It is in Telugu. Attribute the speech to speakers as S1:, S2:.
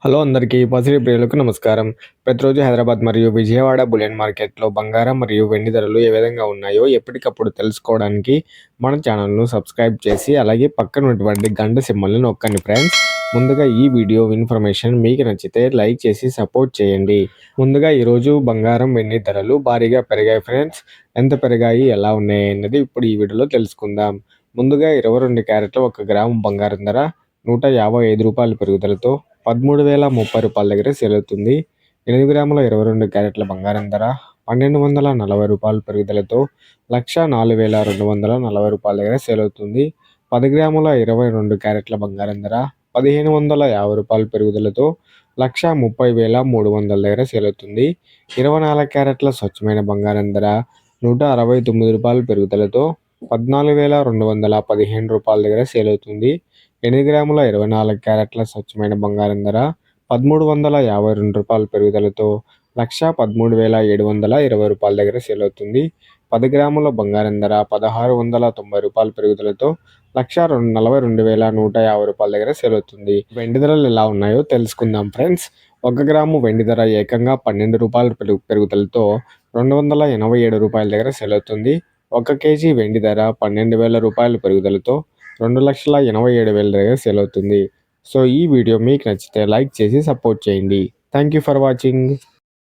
S1: హలో అందరికీ పసిడి ప్రియులకు నమస్కారం. ప్రతిరోజు హైదరాబాద్ మరియు విజయవాడ బులియన్ మార్కెట్‌లో బంగారం మరియు వెండి ధరలు ఏ విధంగా ఉన్నాయో ఎప్పటికప్పుడు తెలుసుకోవడానికి మన ఛానల్‌ను సబ్స్క్రైబ్ చేసి అలాగే పక్కన ఉన్నటువంటి గంట సింబల్‌ని నొక్కండి ఫ్రెండ్స్. ముందుగా ఈ వీడియో ఇన్ఫర్మేషన్ మీకు నచ్చితే లైక్ చేసి సపోర్ట్ చేయండి. ముందుగా ఈరోజు బంగారం, వెండి ధరలు భారీగా పెరిగాయి ఫ్రెండ్స్. ఎంత పెరిగాయి, ఎలా ఉన్నాయి అన్నది ఇప్పుడు ఈ వీడియోలో తెలుసుకుందాం. ముందుగా 22 క్యారెట్ల 1 గ్రాము బంగారం ధర రూ. 155 పెరుగుదలతో రూ. 13,030 దగ్గర సేల్ అవుతుంది. 8 గ్రాముల 22 క్యారెట్ల బంగారం ధర రూ. 1,240 పెరుగుదలతో రూ. 1,04,240 దగ్గర సేల్ అవుతుంది. 10 గ్రాముల 22 క్యారెట్ల బంగారం ధర రూ. 1,550 పెరుగుదలతో రూ. 1,30,300 దగ్గర సేల్ అవుతుంది. 24 క్యారెట్ల స్వచ్ఛమైన బంగారం ధర రూ. 169 పెరుగుదలతో రూ. 14,215 దగ్గర సేల్ అవుతుంది. 8 గ్రాముల 24 క్యారెట్ల స్వచ్ఛమైన బంగారం ధర రూ. 1,352 పెరుగుదలతో రూ. 1,13,720 దగ్గర సేల్ అవుతుంది. 10 గ్రాముల బంగారం ధర రూ. 1,690 పెరుగుదలతో రూ. 1,42,150 దగ్గర సేల్ అవుతుంది. వెండి ధరలు ఎలా ఉన్నాయో తెలుసుకుందాం ఫ్రెండ్స్. 1 గ్రాము వెండి ధర ఏకంగా రూ. 12 పెరుగుదలతో రూ. 287 దగ్గర సేల్ అవుతుంది. 1 కేజీ వెండి ధర రూ. 12,000 పెరుగుదలతో రూ. 2,87,000 దగ్గర సేల్ అవుతుంది. సో ఈ వీడియో మీకు నచ్చితే లైక్ చేసి సపోర్ట్ చేయండి. Thank you for watching.